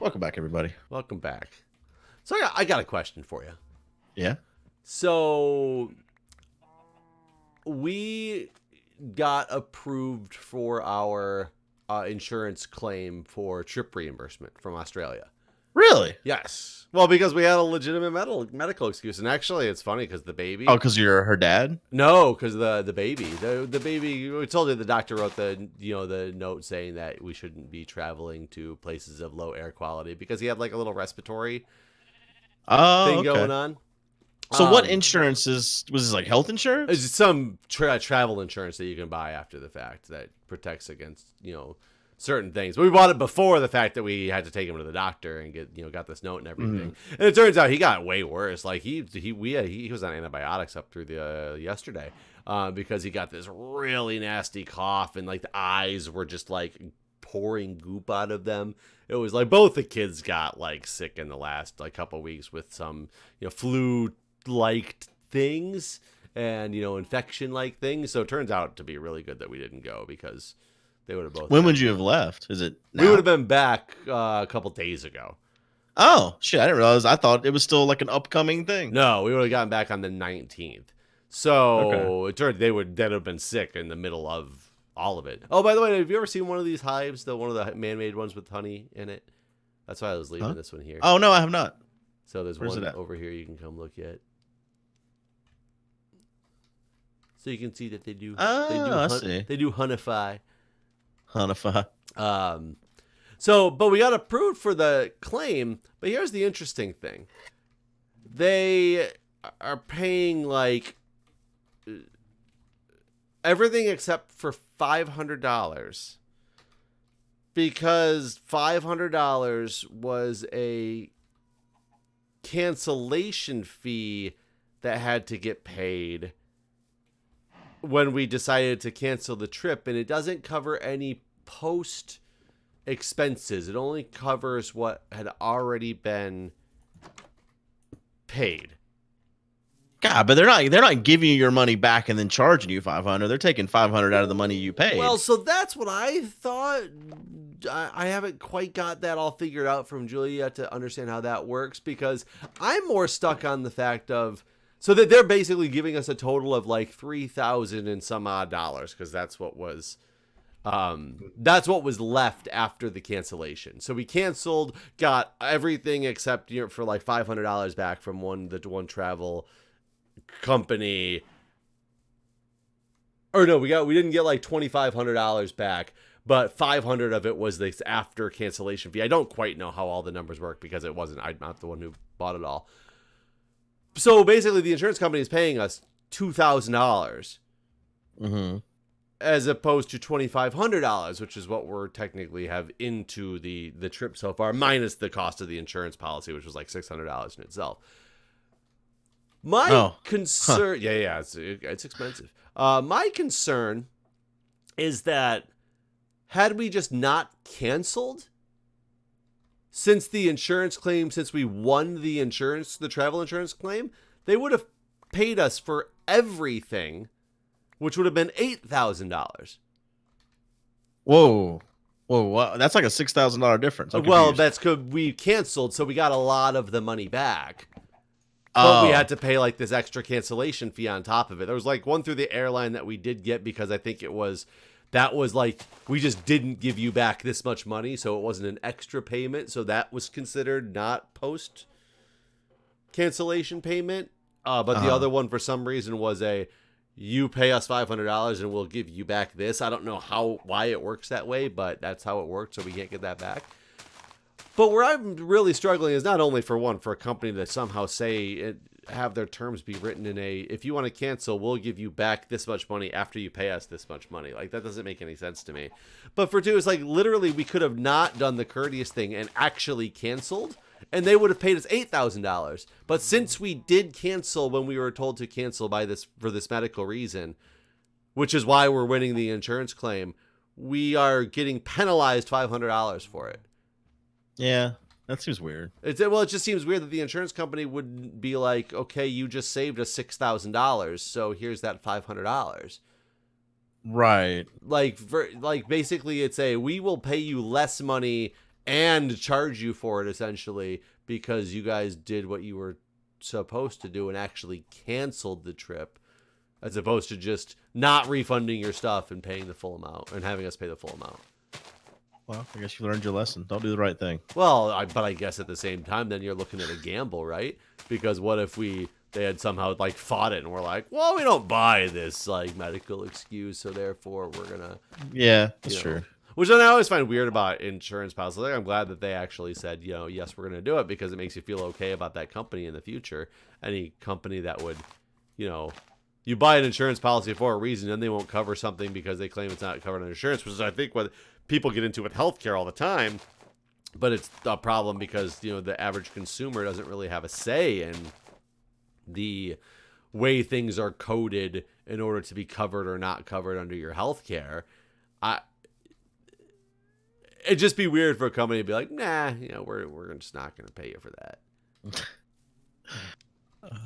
Welcome back, everybody. Welcome back. So I got a question for you. Yeah? So we got approved for our insurance claim for trip reimbursement from Australia. Really? Yes. Well, because we had a legitimate medical excuse. And actually, it's funny because the baby... Oh, because you're her dad? No, because the baby. The baby, we told you the doctor wrote the note saying that we shouldn't be traveling to places of low air quality because he had like a little respiratory thing going on. So what insurance was this, like health insurance? It's some travel insurance that you can buy after the fact that protects against, certain things. But we bought it before the fact that we had to take him to the doctor and got this note and everything. Mm-hmm. And it turns out he got way worse. Like he was on antibiotics up through the yesterday because he got this really nasty cough and like the eyes were just like pouring goop out of them. It was like both the kids got like sick in the last like couple of weeks with some flu like things and infection like things. So it turns out to be really good that we didn't go because they would have both. When would you have left? Is it now? We would have been back a couple days ago. Oh shit, I didn't realize. I thought it was still like an upcoming thing. No, we would have gotten back on the 19th. So it turned they'd have been sick in the middle of all of it. Oh, by the way, have you ever seen one of these hives, one of the man-made ones with honey in it? That's why I was leaving this one here. Oh no, I have not. So there's one over here you can come look at. So you can see that they do. They do honeyfy. Honeyfy. But we got approved for the claim. But here's the interesting thing: they are paying like everything except for $500 because $500 was a cancellation fee that had to get paid when we decided to cancel the trip, and it doesn't cover any post expenses. It only covers what had already been paid. God, but they're not giving you your money back and then charging you $500. They're taking $500 out of the money you paid. Well, so that's what I thought. I haven't quite got that all figured out from Julia yet to understand how that works because I'm more stuck on the fact of so that they're basically giving us a total of like $3,000 and some odd dollars because that's what was left after the cancellation. So we canceled, got everything except for like $500 back from one travel company. Or no, we didn't get like $2,500 back, but $500 of it was this after cancellation fee. I don't quite know how all the numbers work because I'm not the one who bought it all. So basically, the insurance company is paying us $2,000 as opposed to $2,500, which is what we're technically have into the trip so far, minus the cost of the insurance policy, which was like $600 in itself. My concern, it's expensive. My concern is that had we just not canceled, since we won the travel insurance claim, they would have paid us for everything, which would have been $8,000. Whoa, that's like a $6,000 difference. Well, that's because we canceled, so we got a lot of the money back. But we had to pay like this extra cancellation fee on top of it. There was like one through the airline that we did get because I think that was like, we just didn't give you back this much money, so it wasn't an extra payment. So that was considered not post cancellation payment. But the other one, for some reason, was you pay us $500 and we'll give you back this. I don't know why it works that way, but that's how it worked. So we can't get that back. But where I'm really struggling is not only for a company to somehow have their terms be written in if you want to cancel, we'll give you back this much money after you pay us this much money. Like, that doesn't make any sense to me. But for two, it's like literally we could have not done the courteous thing and actually canceled, and they would have paid us $8,000. But since we did cancel when we were told to cancel for this medical reason, which is why we're winning the insurance claim, we are getting penalized $500 for it. Yeah, that seems weird. It just seems weird that the insurance company would be like, okay, you just saved us $6,000, so here's that $500. Right. Like basically it's we will pay you less money and charge you for it essentially because you guys did what you were supposed to do and actually canceled the trip, as opposed to just not refunding your stuff and paying the full amount and having us pay the full amount. Well, I guess you learned your lesson. Don't do the right thing. Well, but I guess at the same time, then you're looking at a gamble, right? Because what if they had somehow like fought it and we're like, well, we don't buy this like medical excuse, so therefore we're gonna. Yeah, that's true. Which I always find weird about insurance policies. Like, I'm glad that they actually said, yes, we're going to do it, because it makes you feel okay about that company in the future. Any company that would, you buy an insurance policy for a reason, and they won't cover something because they claim it's not covered under insurance, which is, I think, what people get into with healthcare all the time. But it's a problem because, the average consumer doesn't really have a say in the way things are coded in order to be covered or not covered under your healthcare. It'd just be weird for a company to be like, nah, we're just not going to pay you for that. Well,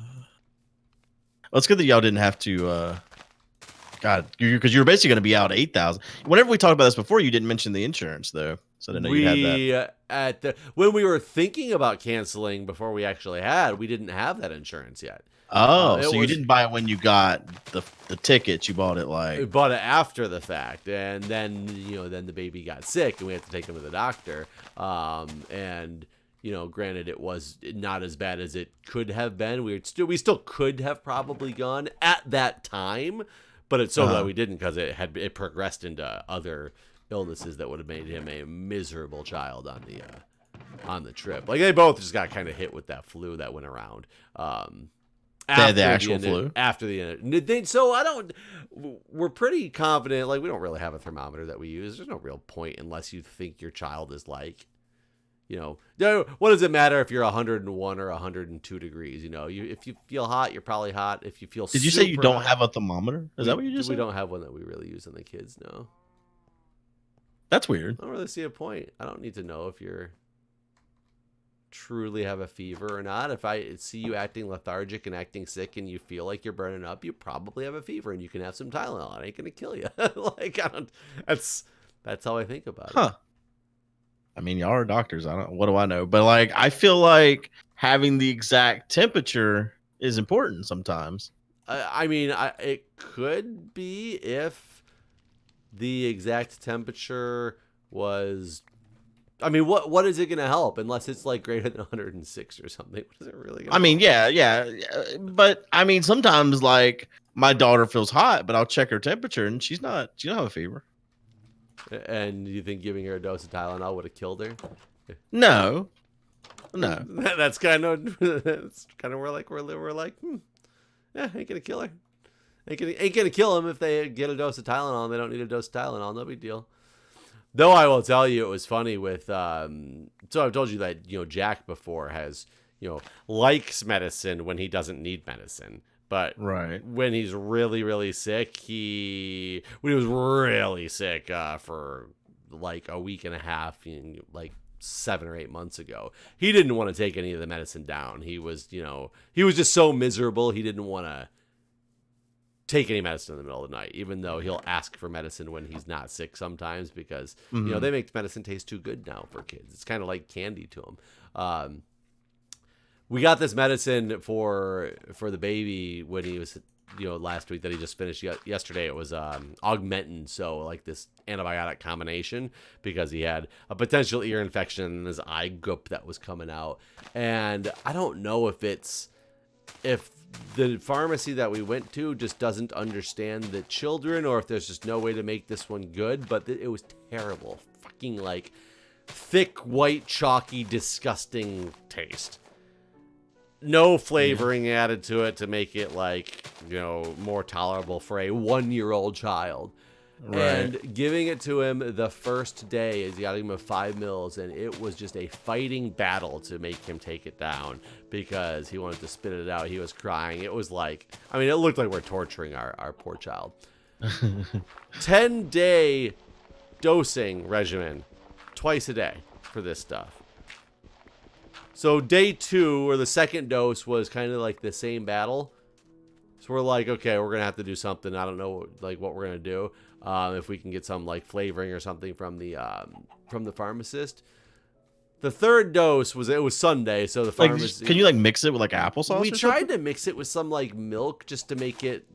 it's good that y'all didn't have to. God, because you were basically going to be out $8,000. Whenever we talked about this before, you didn't mention the insurance though, so I didn't know you had that. When we were thinking about canceling before we actually we didn't have that insurance yet. Oh, so you didn't buy it when you got the tickets. You bought it We bought it after the fact, and then then the baby got sick, and we had to take him to the doctor. And granted, it was not as bad as it could have been. We still could have probably gone at that time, but it's so glad we didn't, because it progressed into other illnesses that would have made him a miserable child on the trip. Like, they both just got kind of hit with that flu that went around. The actual flu after the end. So we're pretty confident. Like, we don't really have a thermometer that we use. There's no real point unless you think your child is like, what does it matter if you're 101 or 102 degrees? If you feel hot, you're probably hot. If you feel Did you say you don't have a thermometer? Is that what you just said? We don't have one that we really use on the kids, no. That's weird. I don't really see a point. I don't need to know if you're truly have a fever or not. If I see you acting lethargic and acting sick and you feel like you're burning up, you probably have a fever, and you can have some Tylenol. It ain't gonna kill you. That's how I think about it. I mean, y'all are doctors. What do I know? But like, I feel like having the exact temperature is important sometimes. It could be if the exact temperature was. What is it going to help unless it's like greater than 106 or something? What is it really going to help? Yeah. But sometimes like my daughter feels hot, but I'll check her temperature and she don't have a fever. And you think giving her a dose of Tylenol would have killed her? No. That's kind of where like we're like, yeah, ain't gonna kill her. Ain't gonna kill him if they get a dose of Tylenol and they don't need a dose of Tylenol. No big deal. Though I will tell you, it was funny with, so I've told you that, Jack before has, likes medicine when he doesn't need medicine. But when he's really, really sick, when he was really sick for like a week and a half, like 7 or 8 months ago, he didn't want to take any of the medicine down. He was, he was just so miserable. He didn't want to take any medicine in the middle of the night, even though he'll ask for medicine when he's not sick sometimes, because they make medicine taste too good now for kids. It's kind of like candy to them. We got this medicine for the baby when he was last week that he just finished yesterday. It was Augmentin, so like this antibiotic combination, because he had a potential ear infection in his eye goop that was coming out. And I don't know if the pharmacy that we went to just doesn't understand the children, or if there's just no way to make this one good, but it was terrible. Fucking like thick, white, chalky, disgusting taste. No flavoring added to it to make it like, more tolerable for a 1-year-old child. Right. And giving it to him the first day, is he got him 5 mils, and it was just a fighting battle to make him take it down because he wanted to spit it out. He was crying. It was like, it looked like we're torturing our poor child. 10-day dosing regimen, twice a day for this stuff. So day 2, or the second dose, was kind of like the same battle. So we're like, okay, we're going to have to do something. I don't know like what we're going to do. If we can get some like flavoring or something from the pharmacist. The third dose was Sunday, so the Like, pharmacy. can you like mix it with like applesauce? We tried to mix it with some like milk just to make it,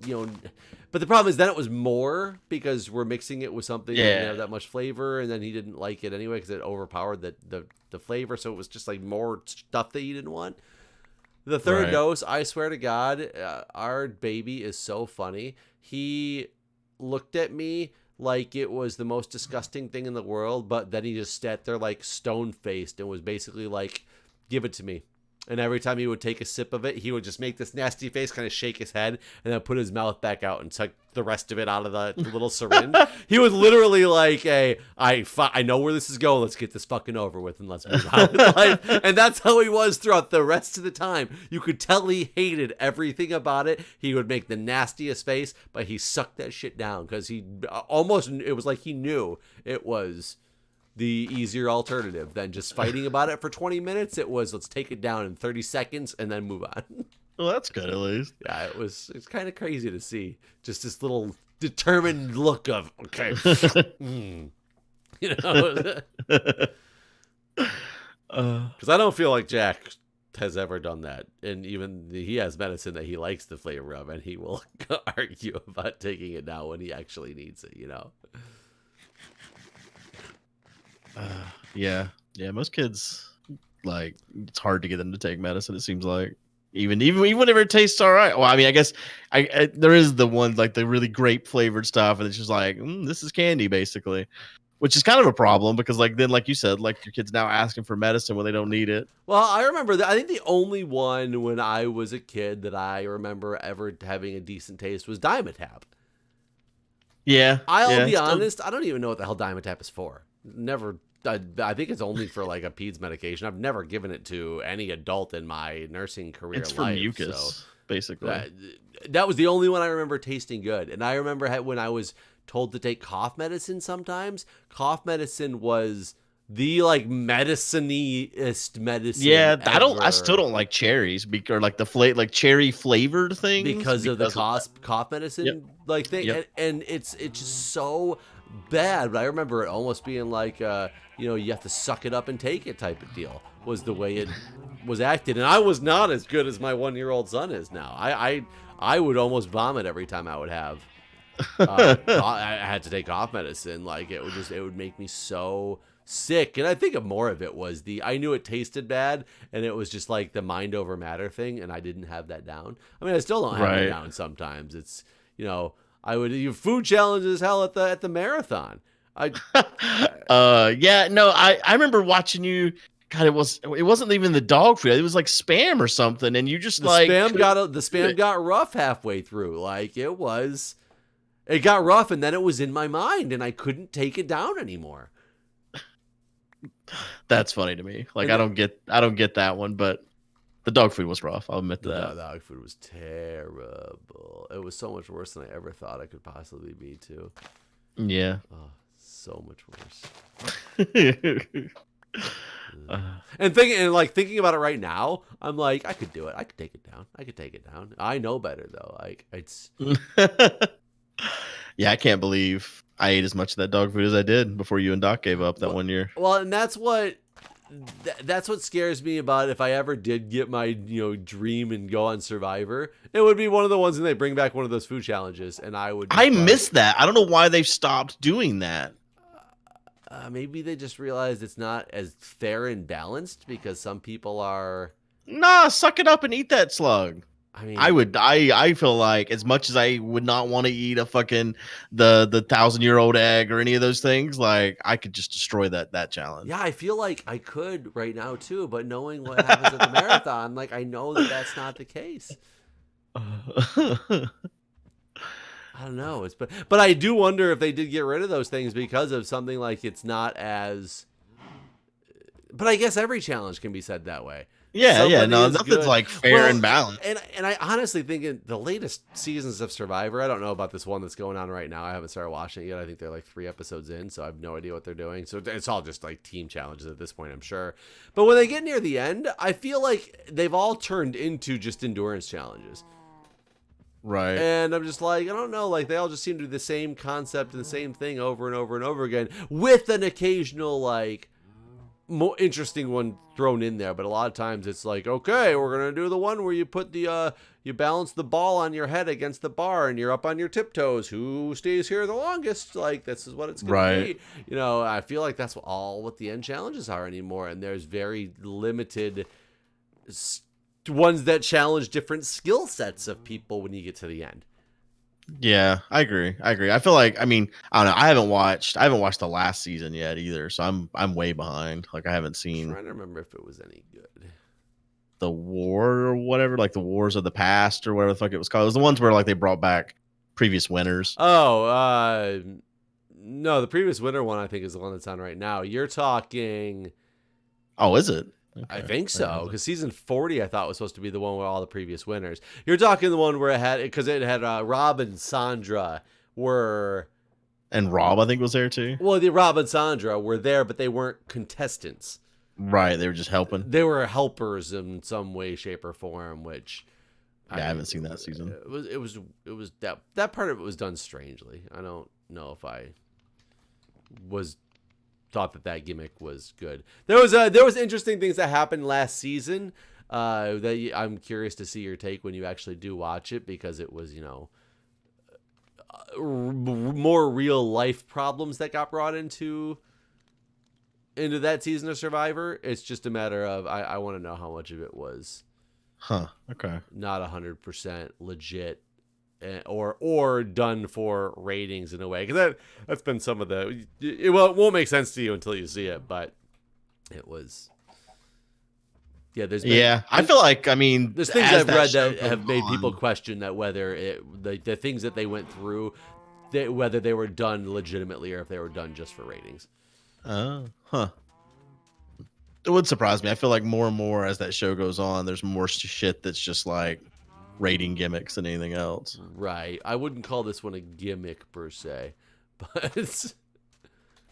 but the problem is then it was more because we're mixing it with something that didn't have that much flavor, and then he didn't like it anyway because it overpowered the flavor, so it was just like more stuff that he didn't want. The third dose, I swear to God, our baby is so funny. He looked at me like it was the most disgusting thing in the world, but then he just sat there like stone-faced and was basically like, give it to me. And every time he would take a sip of it, he would just make this nasty face, kind of shake his head, and then put his mouth back out and suck the rest of it out of the little syringe. He was literally like, I know where this is going. Let's get this fucking over with and let's move on with life. And that's how he was throughout the rest of the time. You could tell he hated everything about it. He would make the nastiest face, but he sucked that shit down because it was like he knew it was the easier alternative than just fighting about it for 20 minutes. It was, let's take it down in 30 seconds and then move on. Well, that's good at least. Yeah, it's kind of crazy to see just this little determined look of, okay. Because I don't feel like Jack has ever done that. And even he has medicine that he likes the flavor of, and he will argue about taking it down when he actually needs it, Yeah. Most kids, like, it's hard to get them to take medicine. It seems like even whenever it tastes all right. Well, I mean, I guess there is the one like the really grape flavored stuff, and it's just like this is candy basically, which is kind of a problem because like then like you said, like your kid's now asking for medicine when they don't need it. Well, I remember that. I think the only one when I was a kid that I remember ever having a decent taste was Dimetap. Yeah, I'll be honest. I don't even know what the hell Dimetap is for. Never. I think it's only for like a peds medication. I've never given it to any adult in my nursing career. It's for mucus, basically. That was the only one I remember tasting good. And I remember when I was told to take cough medicine sometimes, cough medicine was the like medicine-iest medicine. Yeah, ever. I still don't like cherries or like the cherry flavored things because of the cough medicine like thing. Yep. And it's just so bad. But I remember it almost being like you have to suck it up and take it type of deal was the way it was acted. And I was not as good as my 1-year-old son is now. I would almost vomit every time I would have I had to take cough medicine. Like it would make me so sick. And I think more of it was I knew it tasted bad, and it was just like the mind over matter thing, and I didn't have that down. I mean, I still don't have it down sometimes. It's I would do food challenges hell at the marathon. I remember watching you. God, it wasn't even the dog food. It was like Spam or something, and you just the spam got rough halfway through. Like it got rough, and then it was in my mind, and I couldn't take it down anymore. That's funny to me. Like I don't get that one, but the dog food was rough. I'll admit to that. The dog food was terrible. It was so much worse than I ever thought it could possibly be, too. Yeah. Oh, so much worse. And thinking about it right now, I'm like, I could do it. I could take it down. I know better though. Like it's. Yeah, I can't believe I ate as much of that dog food as I did before you and Doc gave up that 1 year. Well, and that's what scares me about if I ever did get my dream and go on Survivor. It would be one of the ones when they bring back one of those food challenges, and I miss that. I don't know why they've stopped doing that. Maybe they just realized it's not as fair and balanced because some people are. Nah, suck it up and eat that slug. I mean, I feel like as much as I would not want to eat a fucking the 1,000-year-old egg or any of those things, like I could just destroy that challenge. Yeah, I feel like I could right now too, but knowing what happens at the marathon, like I know that that's not the case. I don't know. But I do wonder if they did get rid of those things because of something like it's not as. But I guess every challenge can be said that way. Yeah, no, nothing's like fair and balanced. And I honestly think in the latest seasons of Survivor, I don't know about this one that's going on right now. I haven't started watching it yet. I think they're like 3 episodes in, so I have no idea what they're doing. So it's all just like team challenges at this point, I'm sure. But when they get near the end, I feel like they've all turned into just endurance challenges. Right. And I'm just like, I don't know, like they all just seem to do the same concept and the same thing over and over and over again with an occasional like more interesting one thrown in there, but a lot of times it's like, okay, we're gonna do the one where you put the you balance the ball on your head against the bar and you're up on your tiptoes. Who stays here the longest? Like, this is what it's gonna Right. be. You know, I feel like that's all what the end challenges are anymore, and there's very limited ones that challenge different skill sets of people when you get to the end. Yeah, I agree. I feel like, I mean, I don't know. I haven't watched the last season yet either, so I'm way behind. Like I haven't I'm seen trying to remember if it was any good. the war or whatever, like the wars of the past or whatever the fuck it was called. It was the ones where like they brought back previous winners. Oh, no, the previous winter one I think is the one that's on right now. You're talking. Oh, is it? I Okay. think so, because season 40 I thought was supposed to be the one with all the previous winners. You're talking the one where it had Rob and Sandra were. And Rob, I think, was there too. Well, the Rob and Sandra were there, but they weren't contestants. Right, they were just helping. They were helpers in some way, shape, or form. Which I haven't seen that season. It was that part of it was done strangely. I don't know if I thought that gimmick was good. There was interesting things that happened last season that I'm curious to see your take when you actually do watch it, because it was, you know, more real life problems that got brought into that season of Survivor. It's just a matter of I want to know how much of it was Okay. not 100% legit or done for ratings in a way, because that's been some of it won't make sense to you until you see it, but it was. I feel like, I mean, there's things I've read that have made people question that whether the things that they went through, whether they were done legitimately or if they were done just for ratings. It would surprise me. I feel like more and more as that show goes on, there's more shit that's just like rating gimmicks than anything else. Right. I wouldn't call this one a gimmick per se, but it's.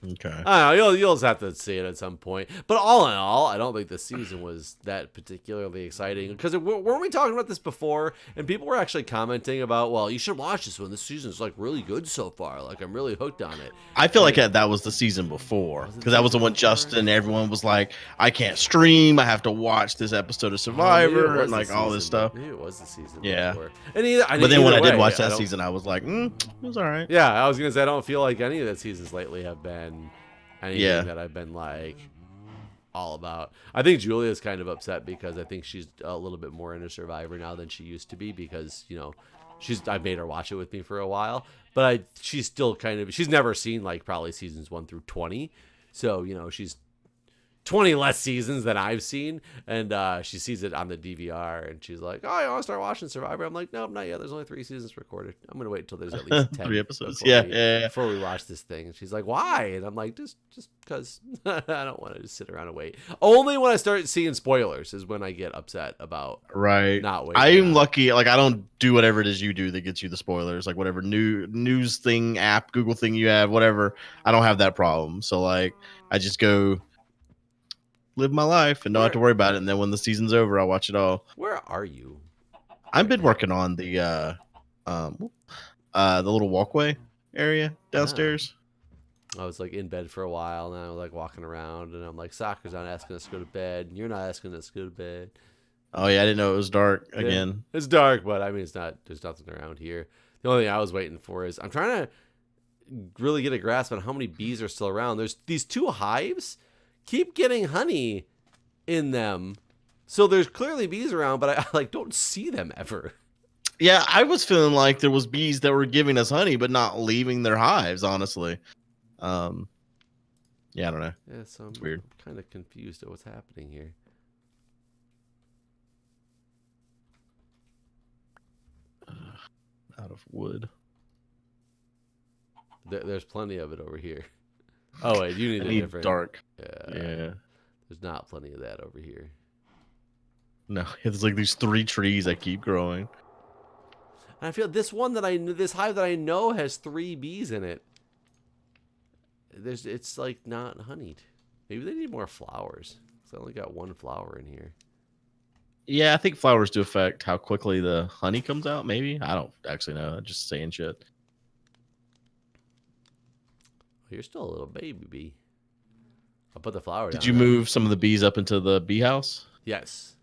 Okay. I don't know. You'll just have to see it at some point. But all in all, I don't think the season was that particularly exciting. Because weren't we talking about this before? And people were actually commenting about, well, you should watch this one. This season's like really good so far. Like, I'm really hooked on it. I feel like that was the season before, because that was the one Justin. Everyone was like, "I can't stream. I have to watch this episode of Survivor and like all this stuff." Maybe it was the season. Yeah. Before. And but then when I did watch that season, I was like, "It was all right." Yeah, I was gonna say I don't feel like any of the seasons lately have been anything that I've been like all about. I think Julia's kind of upset because I think she's a little bit more into Survivor now than she used to be, because, you know, I've made her watch it with me for a while, but she's still she's never seen like probably seasons 1 through 20. So, you know, she's 20 less seasons than I've seen, and she sees it on the DVR and she's like, "Oh, I want to start watching Survivor." I'm like, "Nope, not yet. There's only 3 seasons recorded. I'm gonna wait until there's at least 10 3 episodes." before we watch this thing." And she's like, "Why?" And I'm like, just because I don't want to just sit around and wait. Only when I start seeing spoilers is when I get upset about not waiting. I'm lucky. Like, I don't do whatever it is you do that gets you the spoilers. Like whatever news thing, app, Google thing you have, whatever. I don't have that problem. So like, I just go live my life and don't have to worry about it. And then when the season's over, I'll watch it all. Where are you? I've been working on the little walkway area downstairs. I was like in bed for a while, and I was like walking around, and I'm like, "Soccer's not asking us to go to bed, and you're not asking us to go to bed." Oh yeah, I didn't know it was dark again. It's dark, but I mean, it's not. There's nothing around here. The only thing I was waiting for is I'm trying to really get a grasp on how many bees are still around. There's these 2 hives. Keep getting honey in them, so there's clearly bees around, but I like don't see them ever. Yeah, I was feeling like there was bees that were giving us honey but not leaving their hives, honestly. Yeah, I don't know. Yeah, so it's weird. I'm kind of confused at what's happening here. Out of wood. There's plenty of it over here. Oh wait, you need a different dark. Yeah. There's not plenty of that over here. No, it's like these 3 trees that keep growing. And I feel this hive that I know has 3 bees in it. It's like not honeyed. Maybe they need more flowers. So I only got 1 flower in here. Yeah, I think flowers do affect how quickly the honey comes out. Maybe I don't actually know. I'm just saying shit. You're still a little baby bee. I'll put the flower down. Did you move some of the bees up into the bee house? Yes.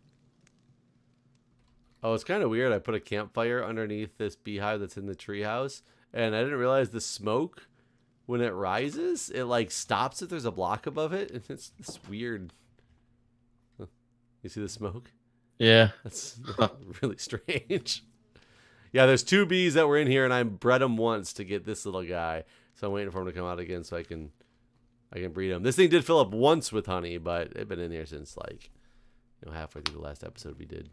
Oh, it's kind of weird. I put a campfire underneath this beehive that's in the treehouse, and I didn't realize the smoke, when it rises, it like stops if there's a block above it, and it's weird. You see the smoke? Yeah. That's really strange. Yeah, there's 2 bees that were in here, and I bred them once to get this little guy. So I'm waiting for him to come out again so I can breed him. This thing did fill up once with honey, but it's been in here since like, halfway through the last episode we did.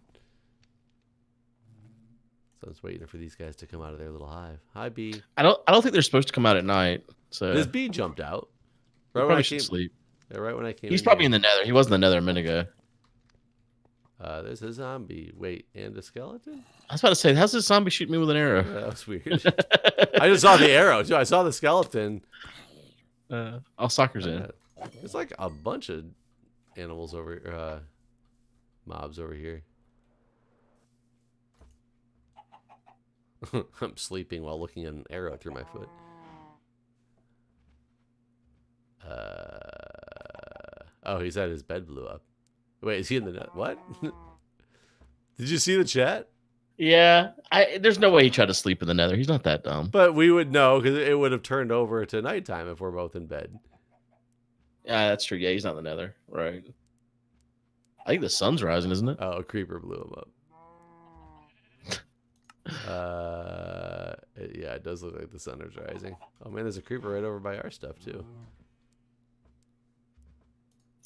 So I was waiting for these guys to come out of their little hive. Hi, bee. I don't think they're supposed to come out at night. So this bee jumped out. Right when I should sleep. Yeah, right when I came. He's probably in the nether. He was in the nether a minute ago. There's a zombie. Wait, and a skeleton? I was about to say, how's this zombie shooting me with an arrow? That was weird. I just saw the arrow, too. I saw the skeleton. All soccer's in. There's like a bunch of animals mobs over here. I'm sleeping while looking at an arrow through my foot. Oh, he said his bed blew up. Wait, is he in the net? What? Did you see the chat? Yeah, there's no way he tried to sleep in the nether. He's not that dumb. But we would know because it would have turned over to nighttime if we're both in bed. Yeah, that's true. Yeah, he's not in the nether. Right. I think the sun's rising, isn't it? Oh, a creeper blew him up. Yeah, it does look like the sun is rising. Oh man, there's a creeper right over by our stuff too.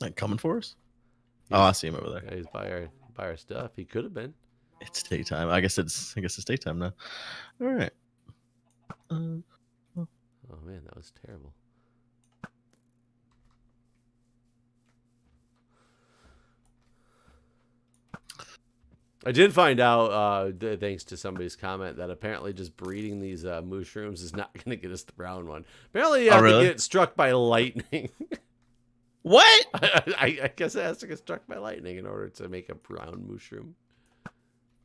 Like coming for us? Oh, I see him over there. Yeah, he's by our stuff. He could have been. It's daytime. I guess it's daytime now. All right. Oh man, that was terrible. I did find out, thanks to somebody's comment, that apparently just breeding these mushrooms is not going to get us the brown one. Apparently, you have to get struck by lightning. What? I guess it has to get struck by lightning in order to make a brown mushroom.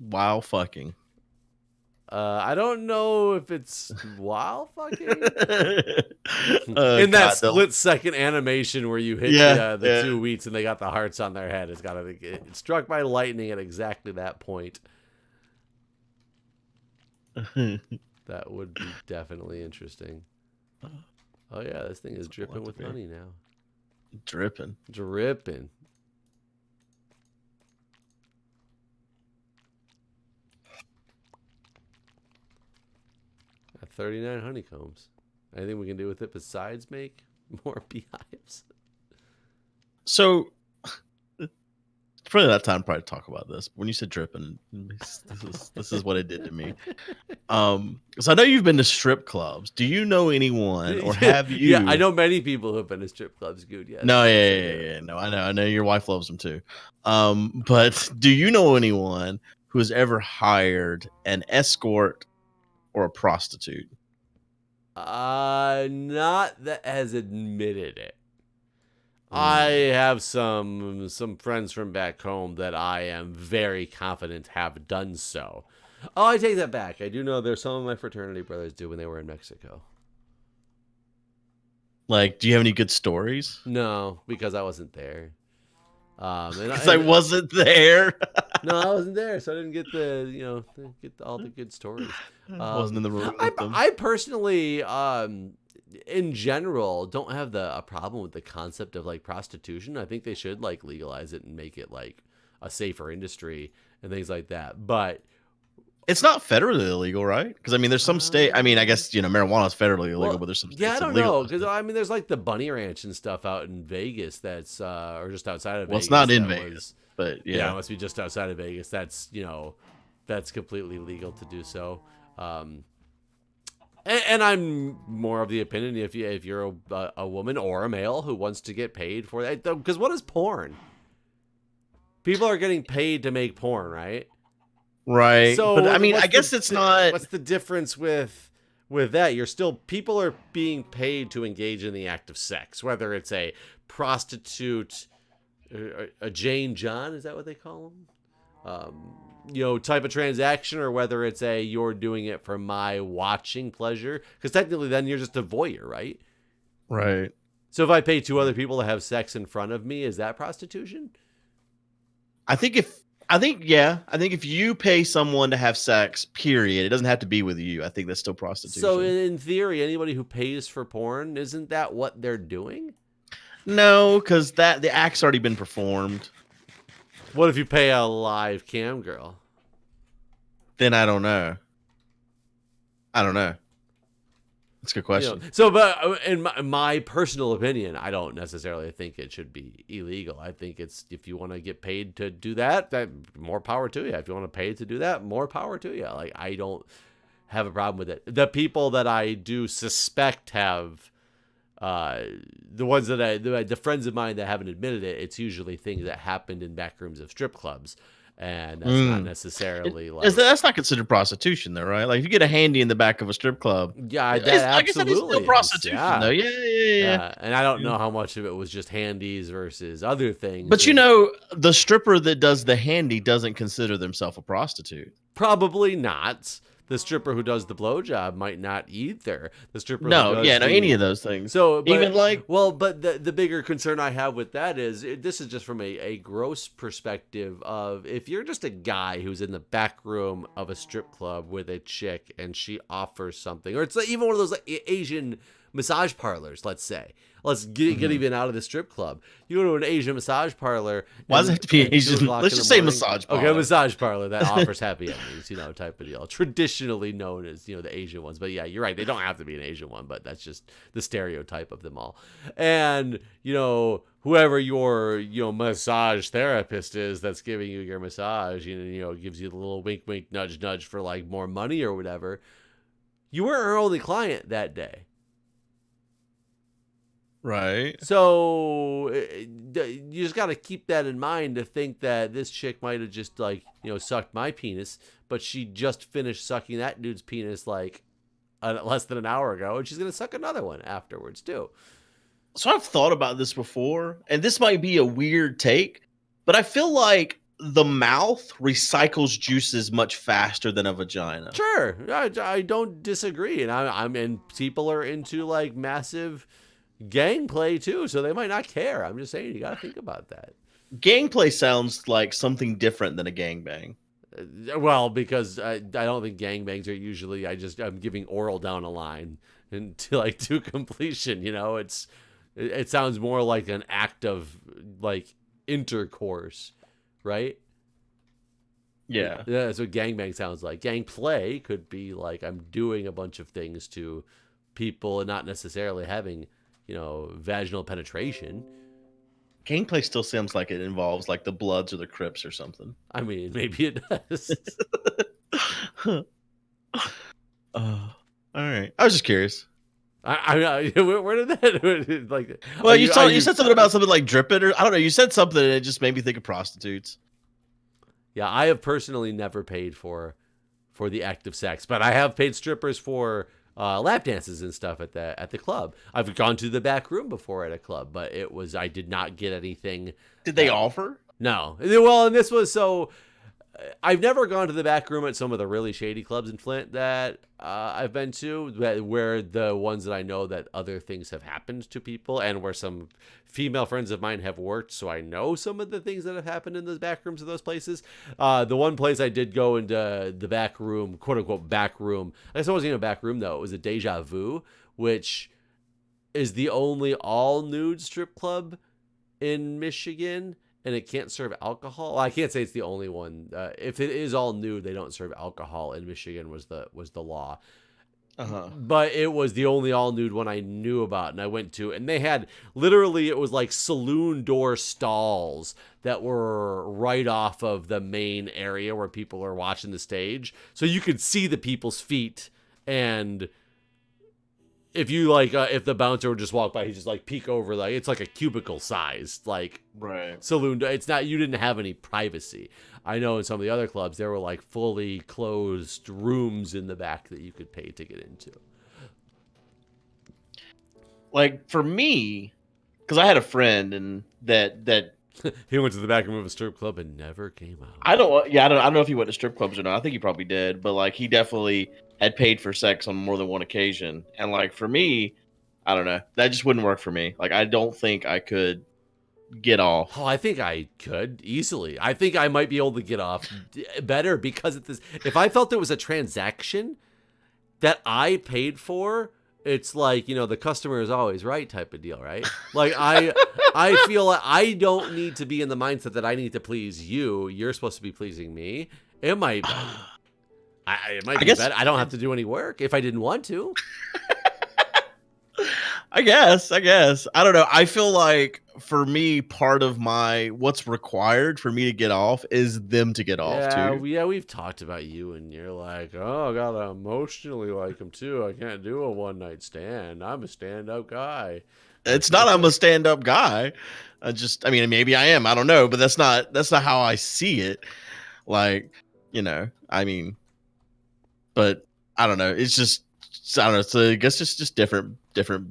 Wow, fucking. I don't know if it's wow fucking. In that split-second animation where you hit the 2 wheats and they got the hearts on their head, it's got to get struck by lightning at exactly that point. That would be definitely interesting. Oh yeah, this thing is dripping with honey now. Dripping. 39 honeycombs. Anything we can do with it besides make more beehives? So, it's probably not time to talk about this. When you said dripping, this is what it did to me. So I know you've been to strip clubs. Do you know anyone, or have you? Yeah, I know many people who have been to strip clubs. Good, yes. No, yeah. No, I know your wife loves them too. But do you know anyone who has ever hired an escort or a prostitute? Not that has admitted it. I have some friends from back home that I am very confident have done so. Oh, I take that back. I do know there's some of my fraternity brothers do when they were in Mexico. Like, do you have any good stories? No, because I wasn't there. Because I wasn't there. No, I wasn't there, so I didn't get all the good stories. I wasn't in the room with them. I personally, in general, don't have a problem with the concept of like prostitution. I think they should like legalize it and make it like a safer industry and things like that. But it's not federally illegal, right? Because I mean, there's some state. I mean, I guess marijuana is federally illegal, but there's some states. Yeah, I don't know, because I mean, there's like the Bunny Ranch and stuff out in Vegas that's or just outside of Vegas. Well, it's not in Vegas, but yeah, it must be just outside of Vegas. That's that's completely legal to do so. And I'm more of the opinion if you're a woman or a male who wants to get paid for that, because what is porn? People are getting paid to make porn, right? Right. So, but I mean, I guess it's not. What's the difference with that? People are being paid to engage in the act of sex, whether it's a prostitute, a Jane John, is that what they call them? Type of transaction, or whether it's you're doing it for my watching pleasure, because technically then you're just a voyeur, right? Right. So if I pay 2 other people to have sex in front of me, is that prostitution? I think if you pay someone to have sex, period, it doesn't have to be with you. I think that's still prostitution. So in theory, anybody who pays for porn, isn't that what they're doing? No, because the act's already been performed. What if you pay a live cam girl? Then I don't know. That's a good question. But in my personal opinion, I don't necessarily think it should be illegal. I think it's, if you want to get paid to do that, more power to you. If you want to pay to do that, more power to you. Like, I don't have a problem with it. The people that I do suspect have, the ones that the friends of mine that haven't admitted it, it's usually things that happened in back rooms of strip clubs. And that's not necessarily that's not considered prostitution, though, right? Like if you get a handy in the back of a strip club, yeah, that like I said, it's still prostitution, though. Yeah. And I don't know how much of it was just handies versus other things. But you know, the stripper that does the handy doesn't consider themselves a prostitute. Probably not. The stripper who does the blowjob might not either. The stripper any of those things. So even like, well, but the bigger concern I have with that is this is just from a gross perspective of, if you're just a guy who's in the back room of a strip club with a chick and she offers something, or it's like even one of those like Asian massage parlors, let's say. Let's get even out of the strip club. You go to an Asian massage parlor. Why does it have to be Asian? Let's just say massage parlor. Okay, a massage parlor that offers happy endings, type of deal. Traditionally known as, the Asian ones. But yeah, you're right. They don't have to be an Asian one, but that's just the stereotype of them all. And, whoever your, massage therapist is that's giving you your massage, gives you the little wink, wink, nudge, nudge for like more money or whatever. You were her only client that day. Right. So you just got to keep that in mind, to think that this chick might have just sucked my penis, but she just finished sucking that dude's penis like less than an hour ago, and she's going to suck another one afterwards too. So I've thought about this before, and this might be a weird take, but I feel like the mouth recycles juices much faster than a vagina. Sure. I don't disagree. And people are into like massive gangplay too, so they might not care. I'm just saying, you gotta think about that. Gangplay sounds like something different than a gangbang. Well, because I don't think gangbangs are usually I'm giving oral down a line to completion. It sounds more like an act of like intercourse, right? Yeah, that's what gangbang sounds like. Gangplay could be like I'm doing a bunch of things to people and not necessarily having vaginal penetration. Gameplay still seems like it involves like the Bloods or the Crips or something. I mean, maybe it does. All right. I was just curious. Where did that like? Well, you said something about something like dripping, or I don't know. You said something and it just made me think of prostitutes. Yeah, I have personally never paid for the act of sex, but I have paid strippers for lap dances and stuff at the club. I've gone to the back room before at a club, but I did not get anything. Did they offer? No. Well, and this was so. I've never gone to the back room at some of the really shady clubs in Flint that I've been to, where the ones that I know that other things have happened to people, and where some female friends of mine have worked, so I know some of the things that have happened in those back rooms of those places. The one place I did go into the back room, quote unquote back room, I guess it wasn't even a back room though, it was a Deja Vu, which is the only all nude strip club in Michigan. And it can't serve alcohol. Well, I can't say it's the only one. If it is all nude, they don't serve alcohol in Michigan. Was the law. But it was the only all nude one I knew about, and I went to, and they had literally, it was like saloon door stalls that were right off of the main area where people are watching the stage, so you could see the people's feet. And if you if the bouncer would just walk by, he just like peek over, it's like a cubicle sized saloon. It's not, you didn't have any privacy. I know in some of the other clubs there were like fully closed rooms in the back that you could pay to get into. Like for me, because I had a friend and that he went to the back room of a strip club and never came out. I don't know if he went to strip clubs or not. I think he probably did, but like he definitely had paid for sex on more than one occasion. And like for me, I don't know. That just wouldn't work for me. Like, I don't think I could get off. Oh, I think I could easily. I think I might be able to get off better because of this. If I felt it was a transaction that I paid for, it's like, you know, the customer is always right type of deal, right? Like I feel like I don't need to be in the mindset that I need to please you. You're supposed to be pleasing me. It might it might be better. I don't have to do any work if I didn't want to. I guess. I don't know. I feel like for me, part of what's required for me to get off is them to get off too. Yeah, we've talked about you, and you're like, oh, I gotta emotionally like him too. I can't do a one night stand. I'm a stand up guy. It's not I'm a stand up guy. I mean, maybe I am. I don't know, but that's not how I see it. Like, you know, I mean, but I don't know. It's just I don't know. So I guess it's just different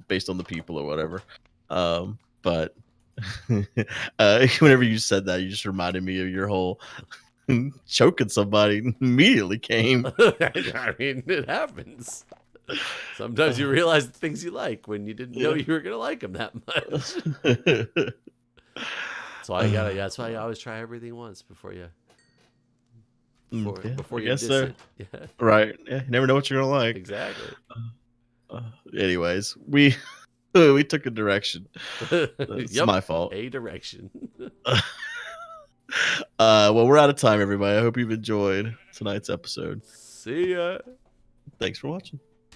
based on the people or whatever. But whenever you said that, you just reminded me of your whole choking somebody immediately came. I mean, it happens. Sometimes you realize the things you like when you didn't know you were gonna like them that much. So that's why I always try everything once before you. Before you diss it. Yeah. Right. Yeah, you never know what you're gonna like. Exactly. Anyways, we took a direction. It's my fault. A direction. Well, we're out of time, everybody. I hope you've enjoyed tonight's episode. See ya. Thanks for watching.